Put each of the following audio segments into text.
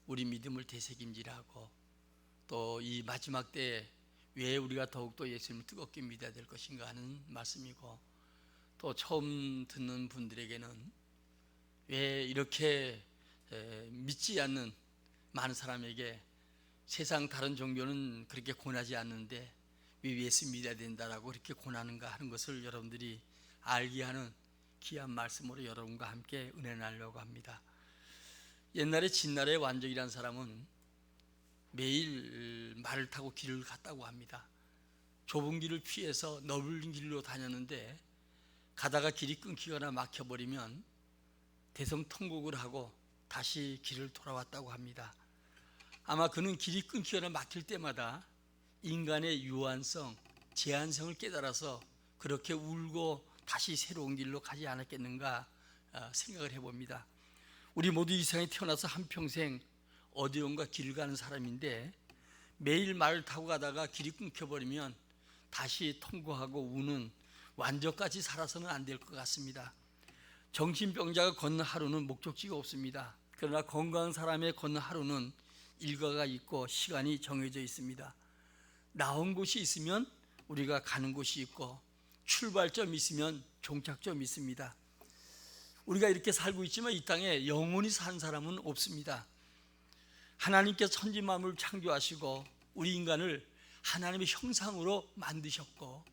우리 믿음을 되새김질하고 또 이 마지막 때에 왜 우리가 더욱더 예수님을 뜨겁게 믿어야 될 것인가 하는 말씀이고, 또 처음 듣는 분들에게는 왜 이렇게 믿지 않는 많은 사람에게 세상 다른 종교는 그렇게 권하지 않는데 왜 예수 믿어야 된다라고 그렇게 권하는가 하는 것을 여러분들이 알게 하는 귀한 말씀으로 여러분과 함께 은혜 나누려고 합니다. 옛날에 진나라의 완족이라는 사람은 매일 말을 타고 길을 갔다고 합니다. 좁은 길을 피해서 넓은 길로 다녔는데 가다가 길이 끊기거나 막혀버리면 대성통곡을 하고 다시 길을 돌아왔다고 합니다. 아마 그는 길이 끊기거나 막힐 때마다 인간의 유한성, 제한성을 깨달아서 그렇게 울고 다시 새로운 길로 가지 않았겠는가 생각을 해봅니다. 우리 모두 이 세상에 태어나서 한평생 어디론가 길을 가는 사람인데 매일 말을 타고 가다가 길이 끊겨버리면 다시 통곡하고 우는 완전까지 살아서는 안 될 것 같습니다. 정신병자가 걷는 하루는 목적지가 없습니다. 그러나 건강한 사람의 걷는 하루는 일과가 있고 시간이 정해져 있습니다. 나온 곳이 있으면 우리가 가는 곳이 있고 출발점이 있으면 종착점이 있습니다. 우리가 이렇게 살고 있지만 이 땅에 영원히 산 사람은 없습니다. 하나님께서 천지 만물을 창조하시고 우리 인간을 하나님의 형상으로 만드셨고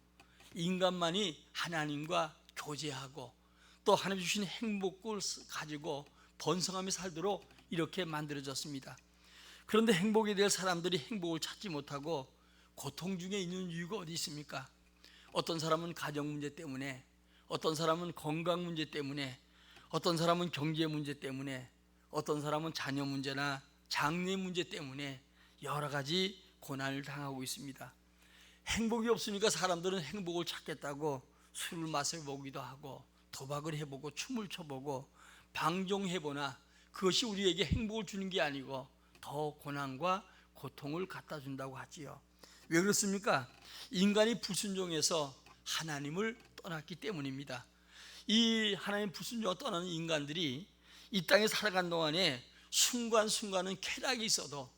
인간만이 하나님과 교제하고 또 하나님 주신 행복을 가지고 번성하며 살도록 이렇게 만들어졌습니다. 그런데 행복에 대해 사람들이 행복을 찾지 못하고 고통 중에 있는 이유가 어디 있습니까? 어떤 사람은 가정 문제 때문에, 어떤 사람은 건강 문제 때문에, 어떤 사람은 경제 문제 때문에, 어떤 사람은 자녀 문제나 장래 문제 때문에 여러 가지 고난을 당하고 있습니다. 행복이 없으니까 사람들은 행복을 찾겠다고 술을 마셔보기도 하고 도박을 해보고 춤을 춰보고 방종해보나 그것이 우리에게 행복을 주는 게 아니고 더 고난과 고통을 갖다 준다고 하지요. 왜 그렇습니까? 인간이 불순종해서 하나님을 떠났기 때문입니다. 이 하나님 불순종을 떠나는 인간들이 이 땅에 살아간 동안에 순간순간은 쾌락이 있어도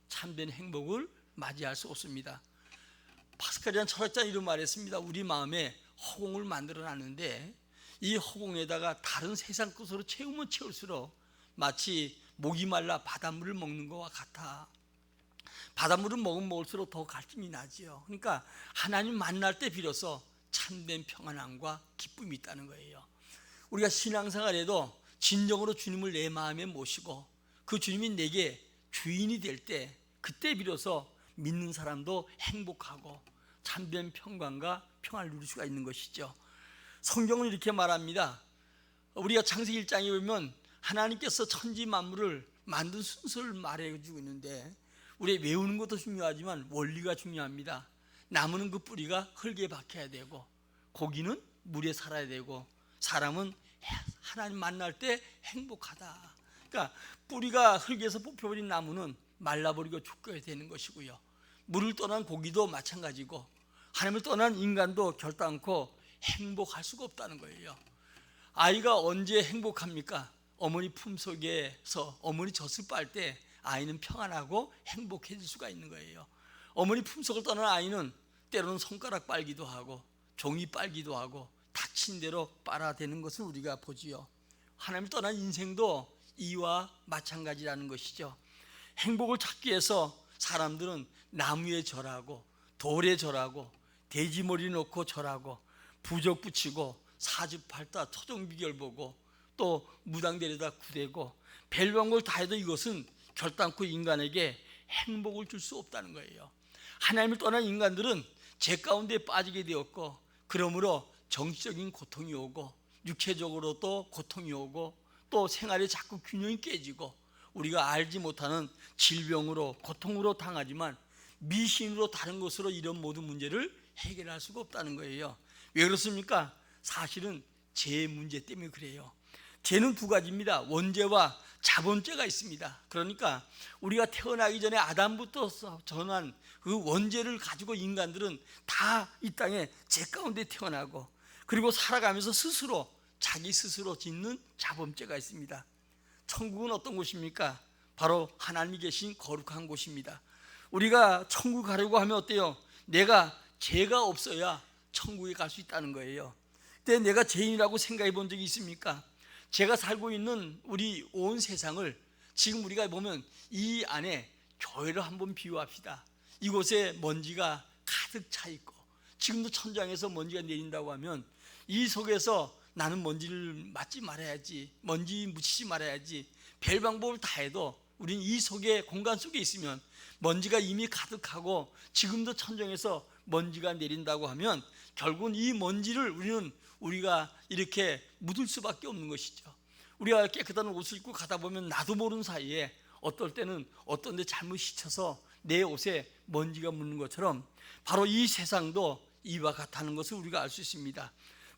참된 행복을 맞이할 수 없습니다. 파스칼이라는 철학자는 이런 말했습니다. 우리 마음에 허공을 만들어 놨는데 이 허공에다가 다른 세상 것으로 채우면 채울수록 마치 목이 말라 바닷물을 먹는 것과 같아. 바닷물을 먹으면 먹을수록 더 갈증이 나지요. 그러니까 하나님 만날 때 비로소 참된 평안함과 기쁨이 있다는 거예요. 우리가 신앙생활에도 진정으로 주님을 내 마음에 모시고 그 주님이 내게 주인이 될 때 그때 비로소 믿는 사람도 행복하고 참된 평강과 평안을 누릴 수가 있는 것이죠. 성경은 이렇게 말합니다. 우리가 창세기 1장에 보면 하나님께서 천지 만물을 만든 순서를 말해주고 있는데 우리 외우는 것도 중요하지만 원리가 중요합니다. 나무는 그 뿌리가 흙에 박혀야 되고 고기는 물에 살아야 되고 사람은 하나님 만날 때 행복하다. 그러니까 뿌리가 흙에서 뽑혀버린 나무는 말라버리고 죽어야 되는 것이고요. 물을 떠난 고기도 마찬가지고 하나님을 떠난 인간도 결단코 행복할 수가 없다는 거예요. 아이가 언제 행복합니까? 어머니 품속에서 어머니 젖을 빨 때 아이는 평안하고 행복해질 수가 있는 거예요. 어머니 품속을 떠난 아이는 때로는 손가락 빨기도 하고 종이 빨기도 하고 닥친 대로 빨아대는 것을 우리가 보지요. 하나님을 떠난 인생도 이와 마찬가지라는 것이죠. 행복을 찾기 위해서 사람들은 나무에 절하고 돌에 절하고 돼지머리 놓고 절하고 부적 붙이고 사주팔다 토종비결 보고 또 무당들에다 구대고 별방을 다 해도 이것은 결단코 인간에게 행복을 줄 수 없다는 거예요. 하나님을 떠난 인간들은 죄 가운데 빠지게 되었고 그러므로 정신적인 고통이 오고 육체적으로 또 고통이 오고 또 생활에 자꾸 균형이 깨지고 우리가 알지 못하는 질병으로 고통으로 당하지만 미신으로 다른 것으로 이런 모든 문제를 해결할 수가 없다는 거예요. 왜 그렇습니까? 사실은 죄 문제 때문에 그래요. 죄는 두 가지입니다. 원죄와 자본죄가 있습니다. 그러니까 우리가 태어나기 전에 아담부터 전한 그 원죄를 가지고 인간들은 다 이 땅에 죄 가운데 태어나고 그리고 살아가면서 스스로 자기 스스로 짓는 자범죄가 있습니다. 천국은 어떤 곳입니까? 바로 하나님이 계신 거룩한 곳입니다. 우리가 천국 가려고 하면 어때요? 내가 죄가 없어야 천국에 갈 수 있다는 거예요. 근데 내가 죄인이라고 생각해 본 적이 있습니까? 제가 살고 있는 우리 온 세상을 지금 우리가 보면 이 안에 교회를 한번 비유합시다. 이곳에 먼지가 가득 차 있고 지금도 천장에서 먼지가 내린다고 하면 이 속에서 나는 먼지를 맞지 말아야지, 먼지 묻히지 말아야지, 별 방법을 다 해도 우리는 이 속에, 공간 속에 있으면 먼지가 이미 가득하고 지금도 천장에서 먼지가 내린다고 하면 결국은 이 먼지를 우리가 이렇게 묻을 수밖에 없는 것이죠. 우리가 깨끗한 옷을 입고 가다 보면 나도 모르는 사이에 어떨 때는 어떤 데 잘못 씻혀서 내 옷에 먼지가 묻는 것처럼 바로 이 세상도 이와 같다는 것을 우리가 알 수 있습니다.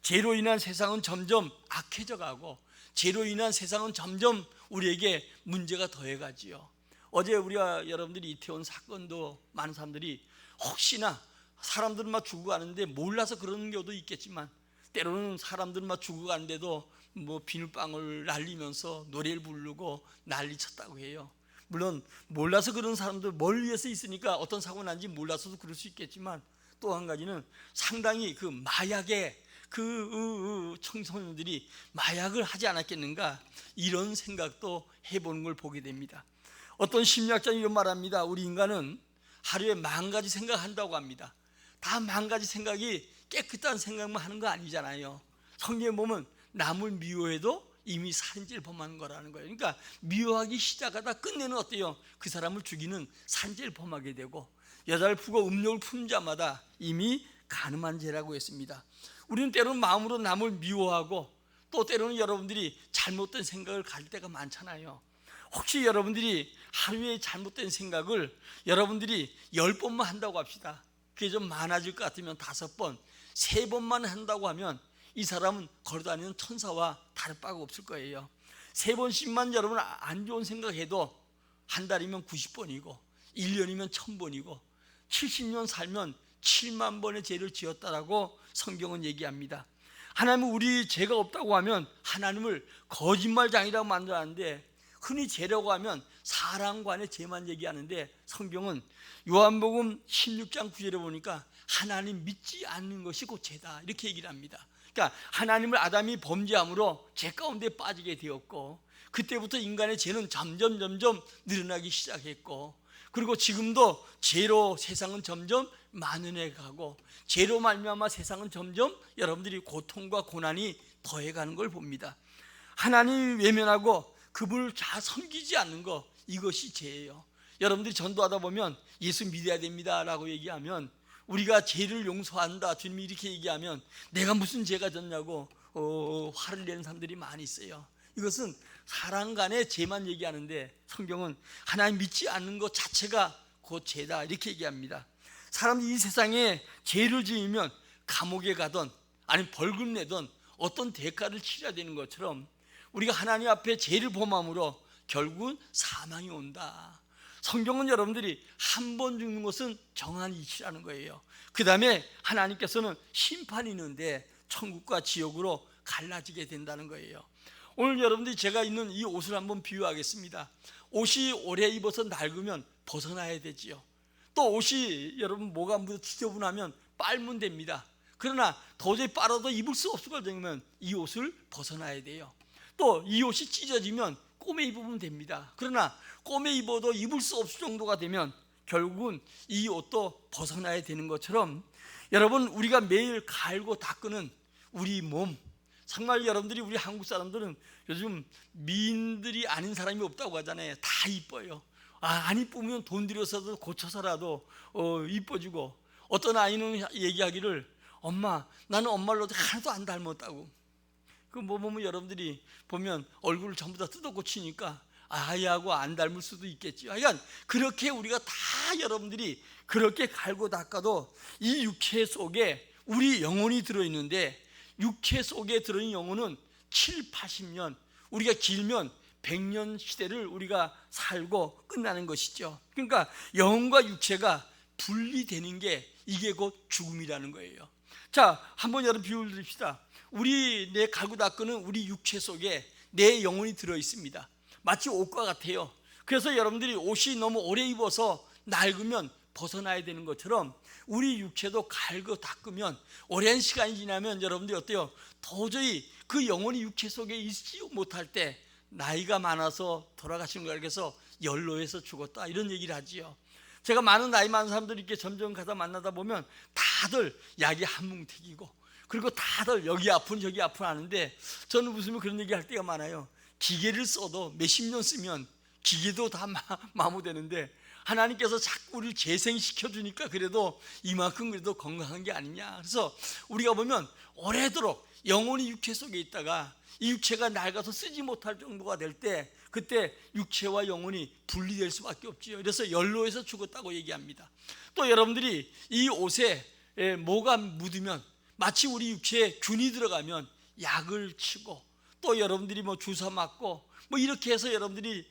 죄로 인한 세상은 점점 악해져 가고 죄로 인한 세상은 점점 우리에게 문제가 더해가지요. 어제 우리가 여러분들이 이태원 사건도 많은 사람들이 혹시나 사람들은 막 죽어가는데 몰라서 그러는 경우도 있겠지만 때로는 사람들은 막 죽어가는데도 뭐 비눗방울 날리면서 노래를 부르고 난리쳤다고 해요. 물론 몰라서 그런 사람들 멀리에서 있으니까 어떤 사고가 난지 몰라서도 그럴 수 있겠지만 또 한 가지는 상당히 그 마약에 청소년들이 마약을 하지 않았겠는가 이런 생각도 해보는 걸 보게 됩니다. 어떤 심리학자는 이런 말합니다. 우리 인간은 하루에 10,000가지 생각한다고 합니다. 다 10,000가지 생각이 깨끗한 생각만 하는 거 아니잖아요. 성경에 보면 남을 미워해도 이미 산죄를 범하는 거라는 거예요. 그러니까 미워하기 시작하다 끝내는 어때요? 그 사람을 죽이는 산죄를 범하게 되고 여자를 푸고 음욕을 품 자마다 이미 간음한 죄라고 했습니다. 우리는 때로는 마음으로 남을 미워하고 또 때로는 여러분들이 잘못된 생각을 가질 때가 많잖아요. 혹시 여러분들이 하루에 잘못된 생각을 여러분들이 10번만 한다고 합시다. 그게 좀 많아질 것 같으면 5번, 3번만 한다고 하면 이 사람은 걸어다니는 천사와 다를 바가 없을 거예요. 3번씩만 여러분 안 좋은 생각해도 한 달이면 90번이고 1년이면 1000번이고 70년 살면 7만 번의 죄를 지었다라고 성경은 얘기합니다. 하나님은 우리 죄가 없다고 하면 하나님을 거짓말장이라고 만들었는데 흔히 죄라고 하면 사람 간의 죄만 얘기하는데 성경은 요한복음 16장 9절에 보니까 하나님 믿지 않는 것이 곧 죄다 이렇게 얘기를 합니다. 그러니까 하나님을 아담이 범죄함으로 죄 가운데 빠지게 되었고 그때부터 인간의 죄는 점점 늘어나기 시작했고 그리고 지금도 죄로 세상은 점점 만연해 가고 죄로 말미암아 세상은 점점 여러분들이 고통과 고난이 더해가는 걸 봅니다. 하나님 외면하고 그분을 잘 섬기지 않는 거 이것이 죄예요. 여러분들이 전도하다 보면 예수 믿어야 됩니다 라고 얘기하면 우리가 죄를 용서한다 주님이 이렇게 얘기하면 내가 무슨 죄가 졌냐고 화를 내는 사람들이 많이 있어요. 이것은 사람 간의 죄만 얘기하는데 성경은 하나님 믿지 않는 것 자체가 곧 죄다 이렇게 얘기합니다. 사람이 이 세상에 죄를 지으면 감옥에 가든 아니면 벌금 내든 어떤 대가를 치러야 되는 것처럼 우리가 하나님 앞에 죄를 범함으로 결국은 사망이 온다. 성경은 여러분들이 한 번 죽는 것은 정한 이치라는 거예요. 그 다음에 하나님께서는 심판이 있는데 천국과 지옥으로 갈라지게 된다는 거예요. 오늘 여러분들이 제가 입는 이 옷을 한번 비유하겠습니다. 옷이 오래 입어서 낡으면 벗어나야 되지요. 또 옷이 여러분 뭐가 묻어 지저분하면 빨면 됩니다. 그러나 도저히 빨아도 입을 수 없을 것 같으면 이 옷을 벗어나야 돼요. 또 이 옷이 찢어지면 꼬매 입으면 됩니다. 그러나 꼬매 입어도 입을 수 없을 정도가 되면 결국은 이 옷도 벗어나야 되는 것처럼 여러분 우리가 매일 갈고 닦는 우리 몸 정말 여러분들이 우리 한국 사람들은 요즘 미인들이 아닌 사람이 없다고 하잖아요. 다 이뻐요. 안 이쁘면 돈 들여서도 고쳐서라도 이뻐지고 어떤 아이는 얘기하기를 엄마 나는 엄마를 하나도 안 닮았다고. 그 뭐 보면 여러분들이 보면 얼굴을 전부 다 뜯어 고치니까 아이하고 안 닮을 수도 있겠죠. 그러니까 그렇게 우리가 다 여러분들이 그렇게 갈고 닦아도 이 육체 속에 우리 영혼이 들어있는데 육체 속에 들어있는 영혼은 7, 80년 우리가 길면 100년 시대를 우리가 살고 끝나는 것이죠. 그러니까 영혼과 육체가 분리되는 게 이게 곧 죽음이라는 거예요. 자, 한번 여러분 비유를 드립시다. 내 갈고 닦는 우리 육체 속에 내 영혼이 들어있습니다. 마치 옷과 같아요. 그래서 여러분들이 옷이 너무 오래 입어서 낡으면 벗어나야 되는 것처럼 우리 육체도 갈고 닦으면 오랜 시간이 지나면 여러분들이 어때요? 도저히 그 영혼이 육체 속에 있지 못할 때 나이가 많아서 돌아가신 걸 알게서 연로해서 죽었다 이런 얘기를 하지요. 제가 많은 나이 많은 사람들이 이렇게 점점 가다 만나다 보면 다들 약이 한뭉택이고 그리고 다들 여기 아픈 저기 아픈 하는데 저는 웃으면 그런 얘기 할 때가 많아요. 기계를 써도 몇십 년 쓰면 기계도 다 마모되는데 하나님께서 자꾸 우리를 재생시켜 주니까 그래도 이만큼 그래도 건강한 게 아니냐. 그래서 우리가 보면 오래도록 영혼이 육체 속에 있다가 이 육체가 낡아서 쓰지 못할 정도가 될 때 그때 육체와 영혼이 분리될 수밖에 없지요. 그래서 연로해서 죽었다고 얘기합니다. 또 여러분들이 이 옷에 뭐가 묻으면 마치 우리 육체에 균이 들어가면 약을 치고 또 여러분들이 뭐 주사 맞고 뭐 이렇게 해서 여러분들이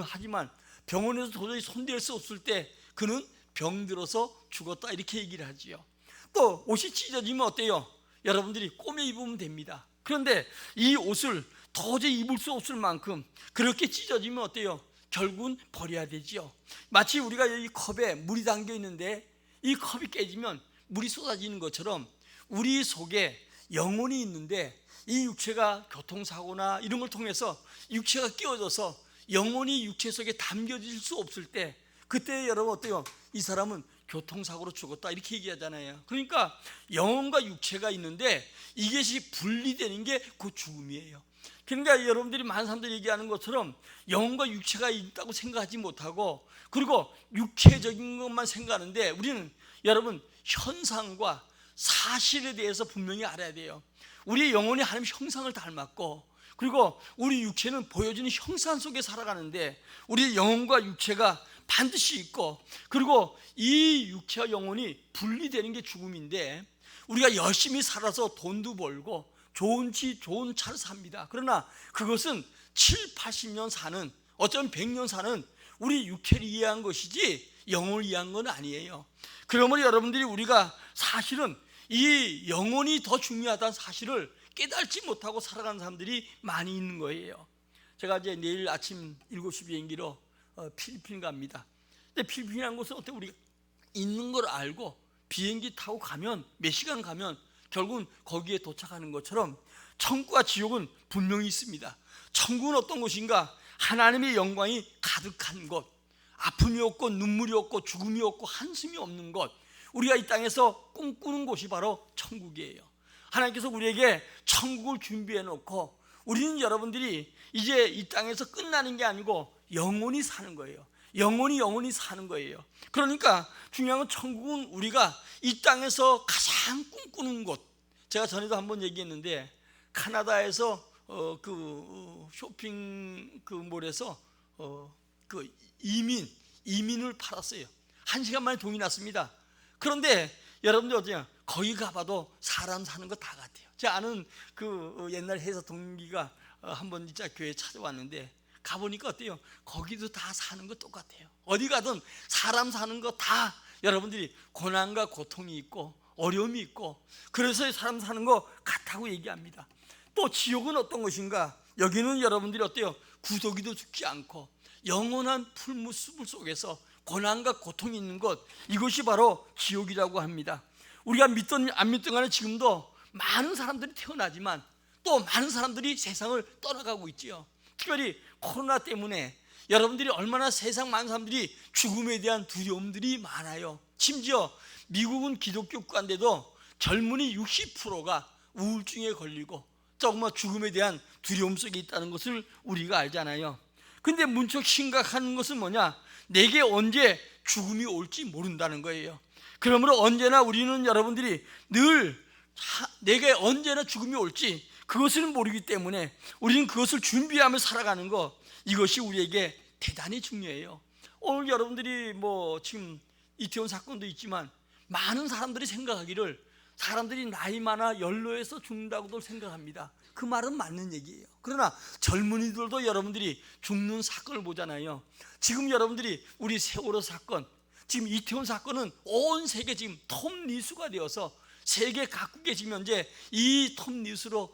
하지만 병원에서 도저히 손댈 수 없을 때 그는 병들어서 죽었다 이렇게 얘기를 하지요. 또 옷이 찢어지면 어때요? 여러분들이 꼬매 입으면 됩니다. 그런데 이 옷을 도저히 입을 수 없을 만큼 그렇게 찢어지면 어때요? 결국은 버려야 되지요. 마치 우리가 이 컵에 물이 담겨 있는데 이 컵이 깨지면 물이 쏟아지는 것처럼 우리 속에 영혼이 있는데 이 육체가 교통사고나 이런 걸 통해서 육체가 끼어져서 영혼이 육체 속에 담겨질 수 없을 때 그때 여러분 어때요? 이 사람은 교통사고로 죽었다 이렇게 얘기하잖아요. 그러니까 영혼과 육체가 있는데 이것이 분리되는 게 그 죽음이에요. 그러니까 여러분들이 많은 사람들이 얘기하는 것처럼 영혼과 육체가 있다고 생각하지 못하고 그리고 육체적인 것만 생각하는데 우리는 여러분 현상과 사실에 대해서 분명히 알아야 돼요. 우리 영혼이 하나님 형상을 닮았고 그리고 우리 육체는 보여지는 형상 속에 살아가는데 우리 영혼과 육체가 반드시 있고 그리고 이 육체와 영혼이 분리되는 게 죽음인데 우리가 열심히 살아서 돈도 벌고 좋은 집 좋은 차를 삽니다. 그러나 그것은 7, 80년 사는 어쩌면 100년 사는 우리 육체를 이해한 것이지 영혼을 이해한 건 아니에요. 그러므로 여러분들이 우리가 사실은 이 영혼이 더 중요하다는 사실을 깨닫지 못하고 살아가는 사람들이 많이 있는 거예요. 제가 이제 내일 아침 7시 비행기로 필리핀 갑니다. 근데 필리핀이라는 곳은 어떻게 우리가 있는 걸 알고 비행기 타고 가면 몇 시간 가면 결국은 거기에 도착하는 것처럼 천국과 지옥은 분명히 있습니다. 천국은 어떤 곳인가? 하나님의 영광이 가득한 곳, 아픔이 없고 눈물이 없고 죽음이 없고 한숨이 없는 곳, 우리가 이 땅에서 꿈꾸는 곳이 바로 천국이에요. 하나님께서 우리에게 천국을 준비해 놓고 우리는 여러분들이 이제 이 땅에서 끝나는 게 아니고 영원히 사는 거예요. 영원히 사는 거예요. 그러니까 중요한 건 천국은 우리가 이 땅에서 가장 꿈꾸는 곳. 제가 전에도 한번 얘기했는데 카나다에서 쇼핑 몰에서 이민을 팔았어요. 1시간 만에 돈이 났습니다. 그런데 여러분들 어때요? 거기 가봐도 사람 사는 거 다 같아요. 제가 아는 옛날 회사 동기가 한번 진짜 교회 찾아왔는데 가보니까 어때요? 거기도 다 사는 거 똑같아요. 어디 가든 사람 사는 거 다 여러분들이 고난과 고통이 있고 어려움이 있고 그래서 사람 사는 거 같다고 얘기합니다. 또 지옥은 어떤 것인가? 여기는 여러분들이 어때요? 구더기도 죽지 않고 영원한 풀무숲 속에서 고난과 고통이 있는 것, 이것이 바로 지옥이라고 합니다. 우리가 믿든 안 믿든 간에 지금도 많은 사람들이 태어나지만 또 많은 사람들이 세상을 떠나가고 있지요. 특별히 코로나 때문에 여러분들이 얼마나 세상 많은 사람들이 죽음에 대한 두려움들이 많아요. 심지어 미국은 기독교 국가인데도 젊은이 60%가 우울증에 걸리고 정말 죽음에 대한 두려움 속에 있다는 것을 우리가 알잖아요. 근데 문득 심각한 것은 뭐냐? 내게 언제 죽음이 올지 모른다는 거예요. 그러므로 언제나 우리는 여러분들이 늘 내게 언제나 죽음이 올지 그것을 모르기 때문에 우리는 그것을 준비하며 살아가는 것, 이것이 우리에게 대단히 중요해요. 오늘 여러분들이 지금 이태원 사건도 있지만 많은 사람들이 생각하기를 사람들이 나이 많아 연로해서 죽는다고도 생각합니다. 그 말은 맞는 얘기예요. 그러나 젊은이들도 여러분들이 죽는 사건을 보잖아요. 지금 여러분들이 우리 세월호 사건, 지금 이태원 사건은 온 세계 지금 톱 뉴스가 되어서 세계 각국에 지금 현재 이 톱 뉴스로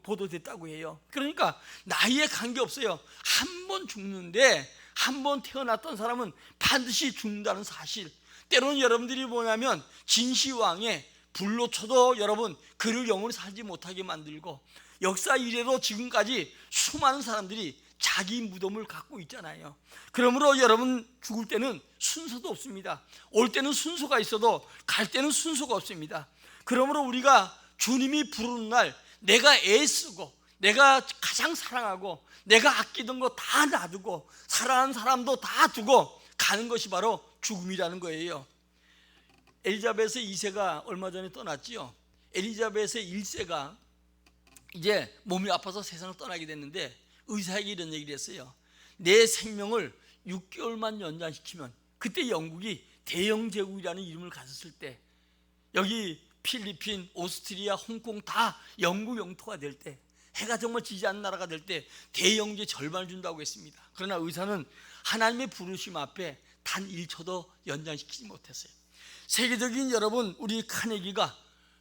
보도됐다고 해요. 그러니까 나이에 관계없어요. 한 번 죽는데 한번 태어났던 사람은 반드시 죽는다는 사실, 때로는 여러분들이 뭐냐면 진시황에 불로 쳐도 여러분 그를 영원히 살지 못하게 만들고, 역사 이래로 지금까지 수많은 사람들이 자기 무덤을 갖고 있잖아요. 그러므로 여러분 죽을 때는 순서도 없습니다. 올 때는 순서가 있어도 갈 때는 순서가 없습니다. 그러므로 우리가 주님이 부르는 날 내가 애쓰고 내가 가장 사랑하고 내가 아끼던 거 다 놔두고 사랑하는 사람도 다 두고 가는 것이 바로 죽음이라는 거예요. 엘리자베스 2세가 얼마 전에 떠났지요. 엘리자베스 1세가 이제 몸이 아파서 세상을 떠나게 됐는데 의사에게 이런 얘기를 했어요. 내 생명을 6개월만 연장시키면, 그때 영국이 대영제국이라는 이름을 가졌을 때, 여기 필리핀, 오스트리아, 홍콩 다 영국 영토가 될 때, 해가 정말 지지 않는 나라가 될 때 대영제 절반을 준다고 했습니다. 그러나 의사는 하나님의 부르심 앞에 단 1초도 연장시키지 못했어요. 세계적인 여러분, 우리 카네기가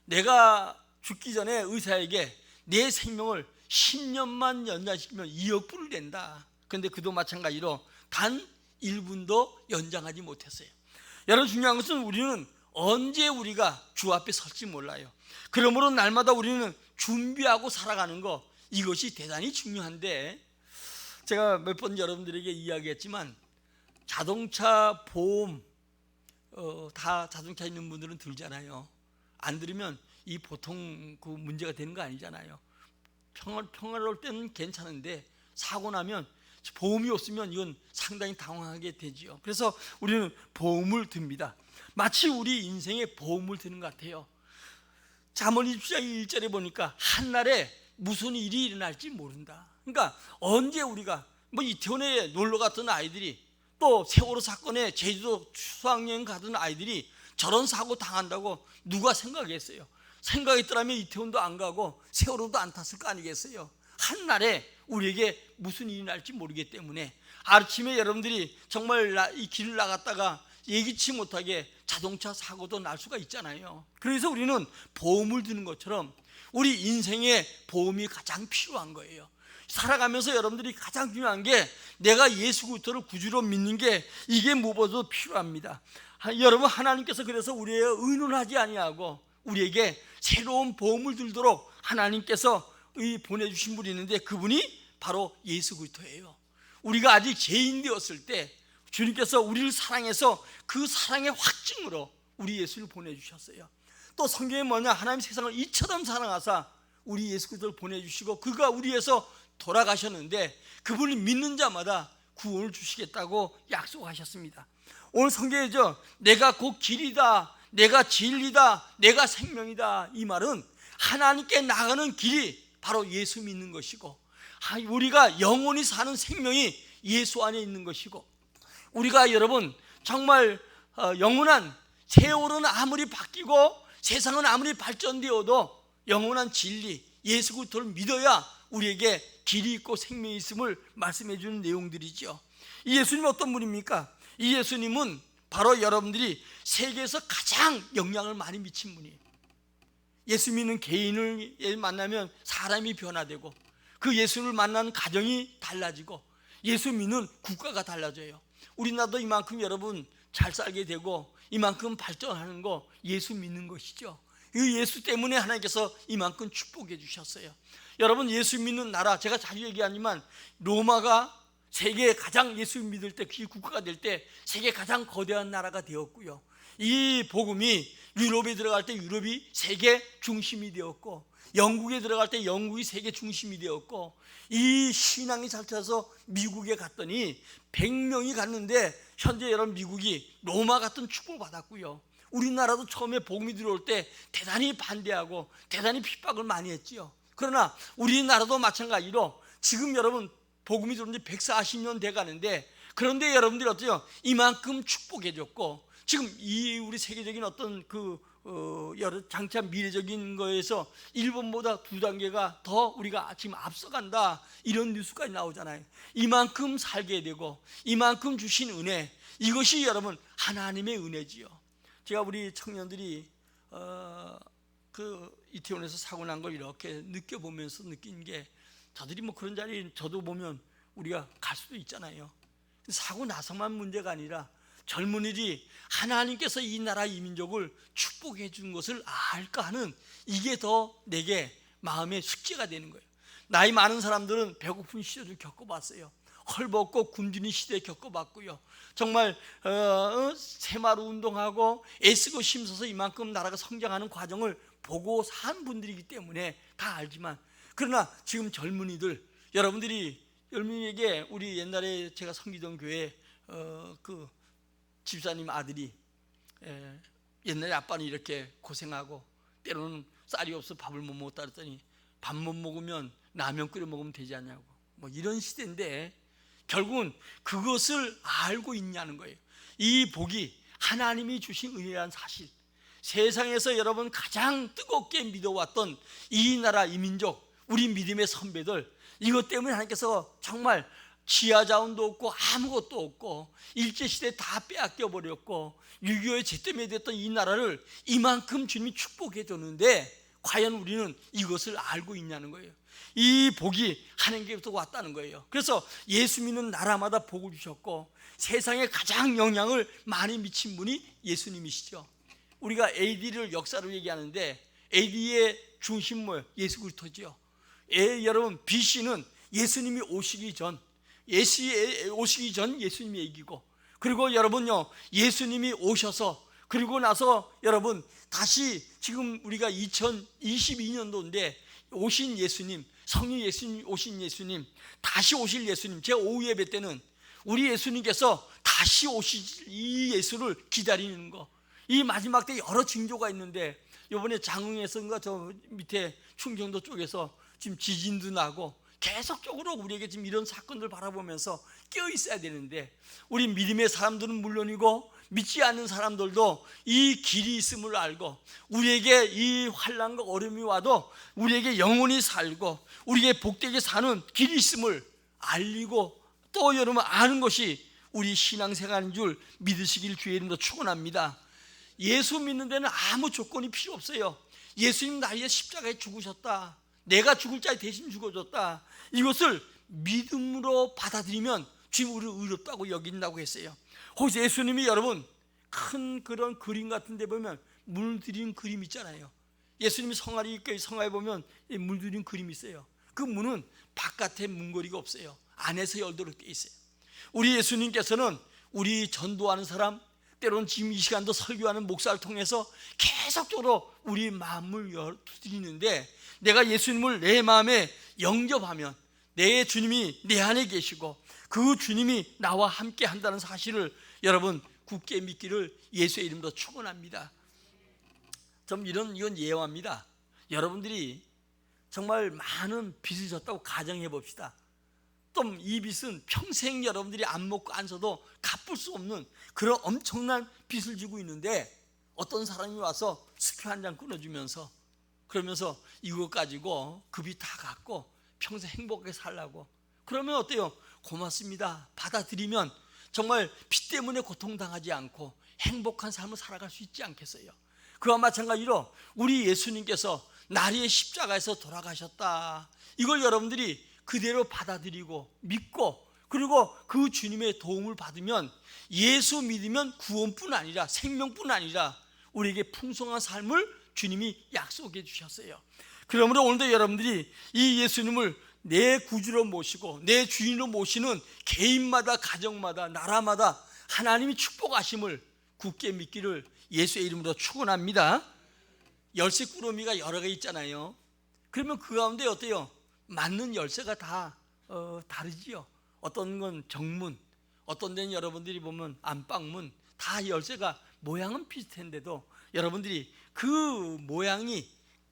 내가 죽기 전에 의사에게 내 생명을 10년만 연장시키면 2억 불을 낸다. 그런데 그도 마찬가지로 단 1분도 연장하지 못했어요. 여러분, 중요한 것은 우리는 언제 우리가 주 앞에 설지 몰라요. 그러므로 날마다 우리는 준비하고 살아가는 거, 이것이 대단히 중요한데, 제가 몇 번 여러분들에게 이야기했지만 자동차 보험 다 자동차 있는 분들은 들잖아요. 안 들으면 이 보통 그 문제가 되는 거 아니잖아요. 평화로울 때는 괜찮은데 사고 나면 보험이 없으면 이건 상당히 당황하게 되지요. 그래서 우리는 보험을 듭니다. 마치 우리 인생에 보험을 드는 것 같아요. 잠언 20장 1절에 보니까 한날에 무슨 일이 일어날지 모른다. 그러니까 언제 우리가 이태원에 놀러 갔던 아이들이, 또 세월호 사건에 제주도 수학여행 가던 아이들이 저런 사고 당한다고 누가 생각했어요? 생각했더라면 이태원도 안 가고 세월호도 안 탔을 거 아니겠어요? 한날에 우리에게 무슨 일이 날지 모르기 때문에 아침에 여러분들이 정말 이 길을 나갔다가 예기치 못하게 자동차 사고도 날 수가 있잖아요. 그래서 우리는 보험을 드는 것처럼 우리 인생에 보험이 가장 필요한 거예요. 살아가면서 여러분들이 가장 중요한 게 내가 예수 그리스도를 구주로 믿는 게, 이게 무엇보다도 필요합니다. 여러분, 하나님께서 그래서 우리의 의논하지 아니하고 우리에게 새로운 보험을 들도록 하나님께서 보내주신 분이 있는데, 그분이 바로 예수 그리스도예요. 우리가 아직 죄인 되었을 때 주님께서 우리를 사랑해서 그 사랑의 확증으로 우리 예수를 보내주셨어요. 또 성경에 뭐냐, 하나님 세상을 이처럼 사랑하사 우리 예수 그리스도를 보내주시고 그가 우리 위해서 돌아가셨는데, 그분을 믿는 자마다 구원을 주시겠다고 약속하셨습니다. 오늘 성경에죠, 내가 곧 길이다, 내가 진리다, 내가 생명이다, 이 말은 하나님께 나가는 길이 바로 예수 믿는 것이고, 우리가 영원히 사는 생명이 예수 안에 있는 것이고, 우리가 여러분 정말 영원한, 세월은 아무리 바뀌고 세상은 아무리 발전되어도 영원한 진리 예수 그리스도를 믿어야 우리에게 길이 있고 생명이 있음을 말씀해 주는 내용들이죠. 이 예수님은 어떤 분입니까? 이 예수님은 바로 여러분들이 세계에서 가장 영향을 많이 미친 분이에요. 예수 믿는 개인을 만나면 사람이 변화되고, 그 예수를 만나는 가정이 달라지고, 예수 믿는 국가가 달라져요. 우리나라도 이만큼 여러분 잘 살게 되고 이만큼 발전하는 거 예수 믿는 것이죠. 이 예수 때문에 하나님께서 이만큼 축복해 주셨어요. 여러분, 예수 믿는 나라, 제가 자주 얘기하지만 로마가 세계에 가장 예수 믿을 때, 그 국가가 될 때 세계 가장 거대한 나라가 되었고요. 이 복음이 유럽에 들어갈 때 유럽이 세계 중심이 되었고, 영국에 들어갈 때 영국이 세계 중심이 되었고, 이 신앙이 잘 타서 미국에 갔더니 100명이 갔는데 현재 여러분 미국이 로마 같은 축복을 받았고요. 우리나라도 처음에 복음이 들어올 때 대단히 반대하고 대단히 핍박을 많이 했지요. 그러나 우리나라도 마찬가지로 지금 여러분 복음이 들어온 지 140년 돼 가는데, 그런데 여러분들이 어때요? 이만큼 축복해 줬고, 지금 이 우리 세계적인 어떤 여러 장차 미래적인 거에서 일본보다 2단계가 더 우리가 지금 앞서간다, 이런 뉴스까지 나오잖아요. 이만큼 살게 되고 이만큼 주신 은혜, 이것이 여러분 하나님의 은혜지요. 제가 우리 청년들이 이태원에서 사고 난 걸 이렇게 느껴보면서 느낀 게, 저들이 그런 자리 저도 보면 우리가 갈 수도 있잖아요. 사고 나서만 문제가 아니라 젊은이들이 하나님께서 이 나라 이 민족을 축복해 준 것을 알까 하는 이게 더 내게 마음의 숙제가 되는 거예요. 나이 많은 사람들은 배고픈 시절을 겪어봤어요. 헐벗고 굶주린 시대 겪어봤고요. 정말 새마루 운동하고 애쓰고 힘써서 이만큼 나라가 성장하는 과정을 보고 산 분들이기 때문에 다 알지만, 그러나 지금 젊은이들, 여러분에게 우리 옛날에 제가 섬기던 교회 그 집사님 아들이 옛날에 아빠는 이렇게 고생하고 때로는 쌀이 없어 밥을 못 먹었다 그랬더니 밥 못 먹으면 라면 끓여 먹으면 되지 않냐고, 뭐 이런 시대인데 결국은 그것을 알고 있냐는 거예요. 이 복이 하나님이 주신 은혜라는 사실, 세상에서 여러분 가장 뜨겁게 믿어왔던 이 나라 이 민족, 우리 믿음의 선배들, 이것 때문에 하나님께서 정말 지하 자원도 없고 아무것도 없고 일제시대 다 빼앗겨 버렸고 6.25의 죄 때문에 됐던 이 나라를 이만큼 주님이 축복해 줬는데 과연 우리는 이것을 알고 있냐는 거예요. 이 복이 하나님께로부터 왔다는 거예요. 그래서 예수 믿는 나라마다 복을 주셨고 세상에 가장 영향을 많이 미친 분이 예수님이시죠. 우리가 AD를 역사로 얘기하는데 AD의 중심 뭐예요? 예수 그리스도죠. 여러분 BC는 예수님이 오시기 전 예수님이 얘기고, 그리고 여러분요 예수님이 오셔서 그리고 나서 여러분 다시 지금 우리가 2022년도인데 오신 예수님, 성령 예수님, 오신 예수님, 다시 오실 예수님, 제 오후 예배 때는 우리 예수님께서 다시 오실 이 예수를 기다리는 거, 이 마지막 때 여러 징조가 있는데 이번에 장흥에서인가 저 밑에 충청도 쪽에서 지금 지진도 나고 계속적으로 우리에게 지금 이런 사건들 바라보면서 깨어 있어야 되는데, 우리 믿음의 사람들은 물론이고 믿지 않는 사람들도 이 길이 있음을 알고 우리에게 이 환난과 어려움이 와도 우리에게 영원히 살고 우리에게 복되게 사는 길이 있음을 알리고 또 여러분 아는 것이 우리 신앙생활인 줄 믿으시길 주의 이름으로 축원합니다. 예수 믿는 데는 아무 조건이 필요 없어요. 예수님 나의 십자가에 죽으셨다, 내가 죽을 자에 대신 죽어줬다, 이것을 믿음으로 받아들이면 주님 우리를 의롭다고 여긴다고 했어요. 혹시 예수님이 여러분 큰 그런 그림 같은 데 보면 물들인 그림 있잖아요. 예수님이 성화에 보면 물들인 그림이 있어요. 그 문은 바깥에 문고리가 없어요. 안에서 열도록 돼 있어요. 우리 예수님께서는 우리 전도하는 사람, 때로는 지금 이 시간도 설교하는 목사를 통해서 계속적으로 우리 마음을 두드리는데, 내가 예수님을 내 마음에 영접하면 내 주님이 내 안에 계시고 그 주님이 나와 함께 한다는 사실을 여러분 굳게 믿기를 예수의 이름으로 축원합니다. 이건 예화입니다. 여러분들이 정말 많은 빚을 졌다고 가정해 봅시다. 또 이 빚은 평생 여러분들이 안 먹고 안 써도 갚을 수 없는 그런 엄청난 빚을 지고 있는데, 어떤 사람이 와서 수표 한 장 끊어주면서 그러면서 이거 가지고 그 빚 다 갚고 평생 행복하게 살라고, 그러면 어때요? 고맙습니다. 받아들이면 정말 빚 때문에 고통당하지 않고 행복한 삶을 살아갈 수 있지 않겠어요? 그와 마찬가지로 우리 예수님께서 나리의 십자가에서 돌아가셨다, 이걸 여러분들이 그대로 받아들이고 믿고 그리고 그 주님의 도움을 받으면 예수 믿으면 구원뿐 아니라 생명뿐 아니라 우리에게 풍성한 삶을 주님이 약속해 주셨어요. 그러므로 오늘도 여러분들이 이 예수님을 내 구주로 모시고 내 주인으로 모시는 개인마다 가정마다 나라마다 하나님이 축복하심을 굳게 믿기를 예수의 이름으로 축원합니다. 열쇠 꾸러미가 여러 개 있잖아요. 그러면 그 가운데 어때요? 맞는 열쇠가 다 다르지요. 어떤 건 정문, 어떤 데는 여러분들이 보면 안방문, 다 열쇠가 모양은 비슷한데도 여러분들이 그 모양이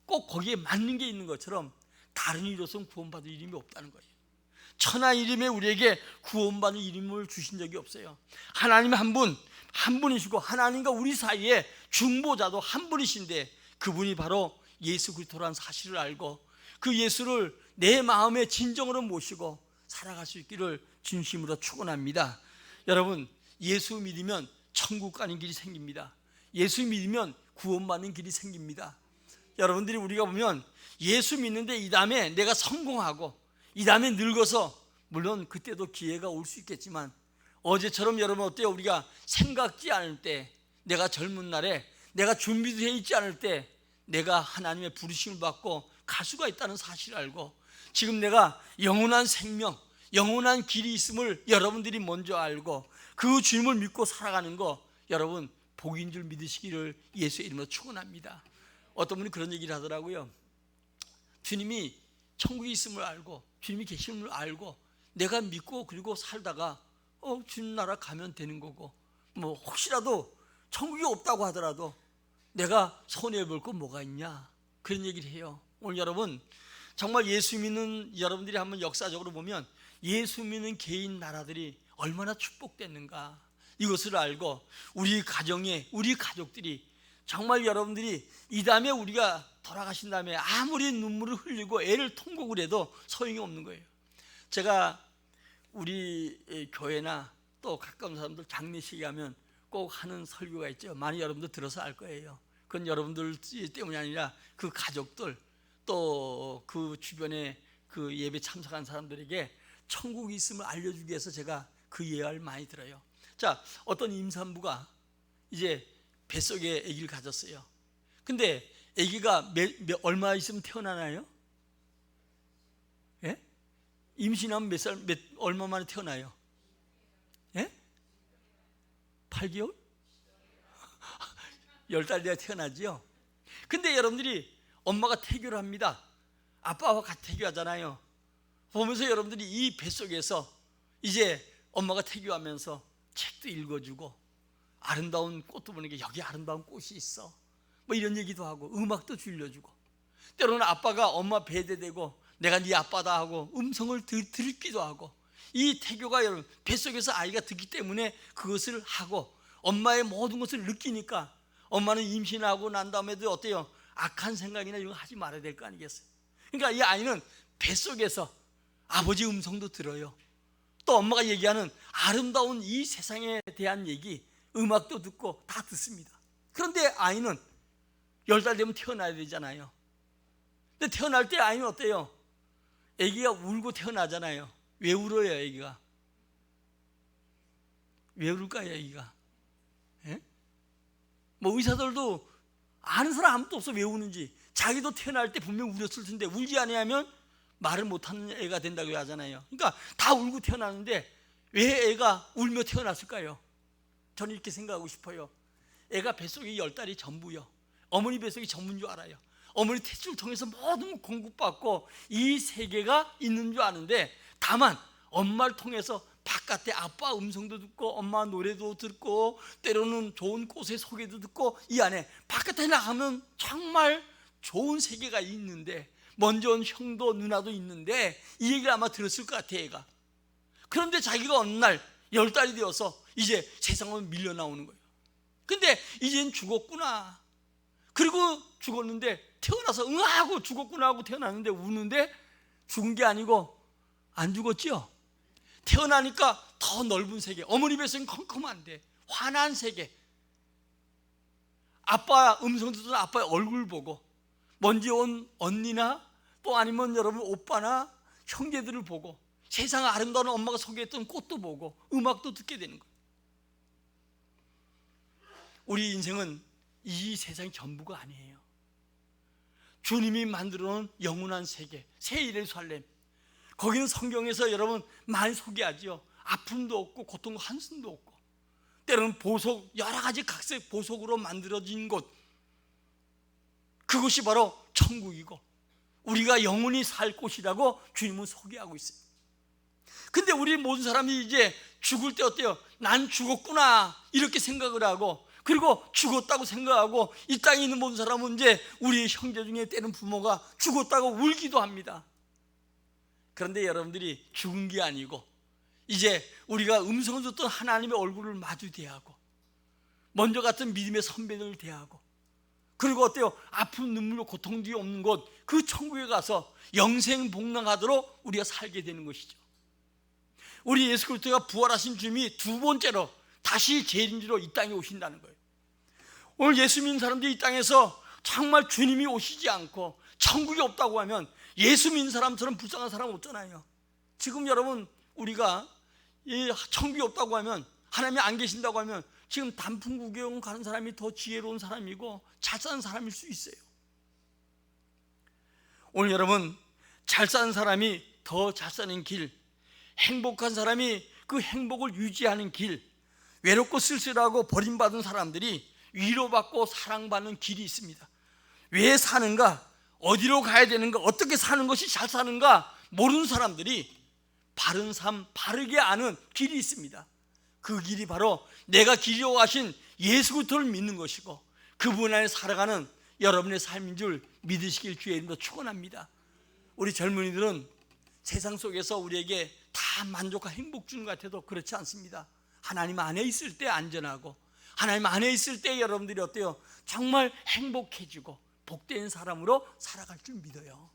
꼭 거기에 맞는 게 있는 것처럼 다른 이로서는 구원받을 이름이 없다는 거예요. 천하 이름에 우리에게 구원받는 이름을 주신 적이 없어요. 하나님 한 분이시고 하나님과 우리 사이에 중보자도 한 분이신데 그분이 바로 예수 그리스도라는 사실을 알고 그 예수를 내 마음의 진정으로 모시고 살아갈 수 있기를 진심으로 축원합니다. 여러분, 예수 믿으면 천국 가는 길이 생깁니다. 예수 믿으면 구원받는 길이 생깁니다. 여러분들이 우리가 보면 예수 믿는데 이 다음에 내가 성공하고 이 다음에 늙어서, 물론 그때도 기회가 올 수 있겠지만 어제처럼 여러분 어때요? 우리가 생각지 않을 때, 내가 젊은 날에 내가 준비되어 있지 않을 때 내가 하나님의 부르심을 받고 가수가 있다는 사실을 알고, 지금 내가 영원한 생명, 영원한 길이 있음을 여러분들이 먼저 알고 그 주님을 믿고 살아가는 거, 여러분 복인 줄 믿으시기를 예수의 이름으로 축원합니다. 어떤 분이 그런 얘기를 하더라고요. 주님이 천국이 있음을 알고 주님이 계심을 알고 내가 믿고 그리고 살다가 주님 나라 가면 되는 거고, 뭐 혹시라도 천국이 없다고 하더라도 내가 손해볼 거 뭐가 있냐, 그런 얘기를 해요. 오늘 여러분 정말 예수 믿는 여러분들이 한번 역사적으로 보면 예수 믿는 개인 나라들이 얼마나 축복됐는가, 이것을 알고 우리 가정에, 우리 가족들이 정말 여러분들이 이 다음에 우리가 돌아가신 다음에 아무리 눈물을 흘리고 애를 통곡을 해도 소용이 없는 거예요. 제가 우리 교회나 또 가까운 사람들 장례식에 가면 꼭 하는 설교가 있죠. 많이 여러분들 들어서 알 거예요. 그건 여러분들 때문이 아니라 그 가족들, 또 그 주변에 그 예배 참석한 사람들에게 천국이 있음을 알려주기 위해서 제가 그 예화를 많이 들어요. 자, 어떤 임산부가 이제 뱃속에 아기를 가졌어요. 근데 아기가 얼마 있으면 태어나나요? 예? 임신하면 얼마 만에 태어나요? 예? 8개월? 10달 돼야 태어나지요. 근데 여러분들이 엄마가 태교를 합니다. 아빠와 같이 태교하잖아요. 보면서 여러분들이 이 뱃속에서 이제 엄마가 태교하면서 책도 읽어주고 아름다운 꽃도 보는 게 여기 아름다운 꽃이 있어, 뭐 이런 얘기도 하고 음악도 들려주고, 때로는 아빠가 엄마 배대되고 내가 네 아빠다 하고 음성을 듣기도 하고, 이 태교가 여러분 뱃속에서 아이가 듣기 때문에 그것을 하고 엄마의 모든 것을 느끼니까 엄마는 임신하고 난 다음에도 어때요? 악한 생각이나 이런 거 하지 말아야 될 거 아니겠어요? 그러니까 이 아이는 뱃속에서 아버지 음성도 들어요. 또 엄마가 얘기하는 아름다운 이 세상에 대한 얘기, 음악도 듣고 다 듣습니다. 그런데 아이는 10달 되면 태어나야 되잖아요. 근데 태어날 때 아이는 어때요? 아기가 울고 태어나잖아요. 왜 울어요, 아기가? 왜 울까요, 아기가? 예? 뭐 의사들도 아는 사람 아무도 없어, 왜 우는지. 자기도 태어날 때 분명 울었을 텐데 울지 아니하면 말을 못하는 애가 된다고 하잖아요. 그러니까 다 울고 태어나는데 왜 애가 울며 태어났을까요? 저는 이렇게 생각하고 싶어요. 애가 뱃속에 10달이 전부요. 어머니 뱃속이 전부인 줄 알아요. 어머니 태출을 통해서 모든 공급받고 이 세계가 있는 줄 아는데, 다만 엄마를 통해서 바깥에 아빠 음성도 듣고 엄마 노래도 듣고 때로는 좋은 꽃의 소개도 듣고, 이 안에 바깥에 나가면 정말 좋은 세계가 있는데, 먼저 온 형도 누나도 있는데 이 얘기를 아마 들었을 것 같아, 애가. 그런데 자기가 어느 날 10달이 되어서 이제 세상으로 밀려 나오는 거예요. 근데 이젠 죽었구나. 그리고 죽었는데 태어나서 응하고 죽었구나 하고 태어났는데 우는데, 죽은 게 아니고 안 죽었죠? 태어나니까 더 넓은 세계, 어머니 뱃속은 컴컴한데 환한 세계, 아빠 음성 듣던 아빠의 얼굴 보고, 먼저 온 언니나 또 아니면 여러분 오빠나 형제들을 보고, 세상 아름다운 엄마가 소개했던 꽃도 보고 음악도 듣게 되는 거예요. 우리 인생은 이 세상이 전부가 아니에요. 주님이 만들어 놓은 영원한 세계, 새 예루살렘, 거기는 성경에서 여러분 많이 소개하지요. 아픔도 없고 고통과 한숨도 없고, 때로는 보석, 여러 가지 각색 보석으로 만들어진 곳, 그것이 바로 천국이고 우리가 영원히 살 곳이라고 주님은 소개하고 있어요. 근데 우리 모든 사람이 이제 죽을 때 어때요? 난 죽었구나 이렇게 생각을 하고, 그리고 죽었다고 생각하고, 이 땅에 있는 모든 사람은 이제 우리 형제 중에 때는 부모가 죽었다고 울기도 합니다. 그런데 여러분들이 죽은 게 아니고 이제 우리가 음성을 듣던 하나님의 얼굴을 마주 대하고, 먼저 같은 믿음의 선배들을 대하고, 그리고 어때요? 아픈 눈물로 고통들이 없는 곳, 그 천국에 가서 영생복락하도록 우리가 살게 되는 것이죠. 우리 예수 그리스도가 부활하신 주님이 두 번째로 다시 재림지로 이 땅에 오신다는 거예요. 오늘 예수 믿는 사람들이 이 땅에서 정말 주님이 오시지 않고 천국이 없다고 하면 예수 믿는 사람처럼 불쌍한 사람 없잖아요. 지금 여러분 우리가 천국이 없다고 하면, 하나님이 안 계신다고 하면 지금 단풍 구경 가는 사람이 더 지혜로운 사람이고 잘 사는 사람일 수 있어요. 오늘 여러분, 잘 사는 사람이 더 잘 사는 길, 행복한 사람이 그 행복을 유지하는 길, 외롭고 쓸쓸하고 버림받은 사람들이 위로받고 사랑받는 길이 있습니다. 왜 사는가, 어디로 가야 되는가, 어떻게 사는 것이 잘 사는가 모르는 사람들이 바른 삶, 바르게 아는 길이 있습니다. 그 길이 바로 내가 길이라고 하신 예수 그리스도를 믿는 것이고 그분 안에 살아가는 여러분의 삶인 줄 믿으시길 주의 이름으로 축원합니다. 우리 젊은이들은 세상 속에서 우리에게 다 만족과 행복 주는 것 같아도 그렇지 않습니다. 하나님 안에 있을 때 안전하고, 하나님 안에 있을 때 여러분들이 어때요? 정말 행복해지고 복된 사람으로 살아갈 줄 믿어요.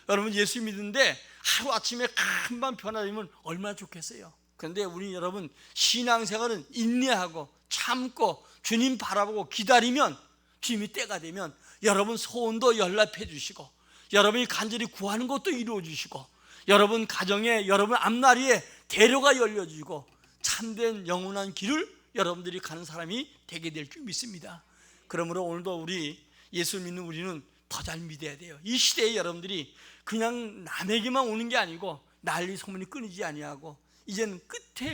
여러분, 예수 믿는데 하루아침에 금방 변화되면 얼마나 좋겠어요. 그런데 우리 여러분, 신앙생활은 인내하고 참고 주님 바라보고 기다리면, 주님이 때가 되면 여러분 소원도 연락해 주시고, 여러분이 간절히 구하는 것도 이루어 주시고, 여러분 가정에, 여러분 앞날에 대로가 열려주고 참된 영원한 길을 여러분들이 가는 사람이 되게 될 줄 믿습니다. 그러므로 오늘도 우리 예수 믿는 우리는 더 잘 믿어야 돼요. 이 시대에 여러분들이 그냥 남에게만 오는 게 아니고 난리 소문이 끊이지 아니하고 이제는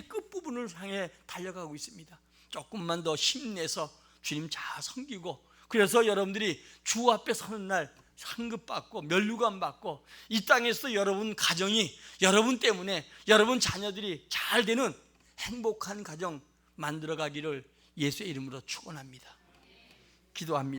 끝부분을 향해 달려가고 있습니다. 조금만 더 힘내서 주님 잘 섬기고, 그래서 여러분들이 주 앞에 서는 날 상급받고 면류관 받고 이 땅에서 여러분 가정이 여러분 때문에 여러분 자녀들이 잘 되는 행복한 가정 만들어가기를 예수의 이름으로 축원합니다. 기도합니다.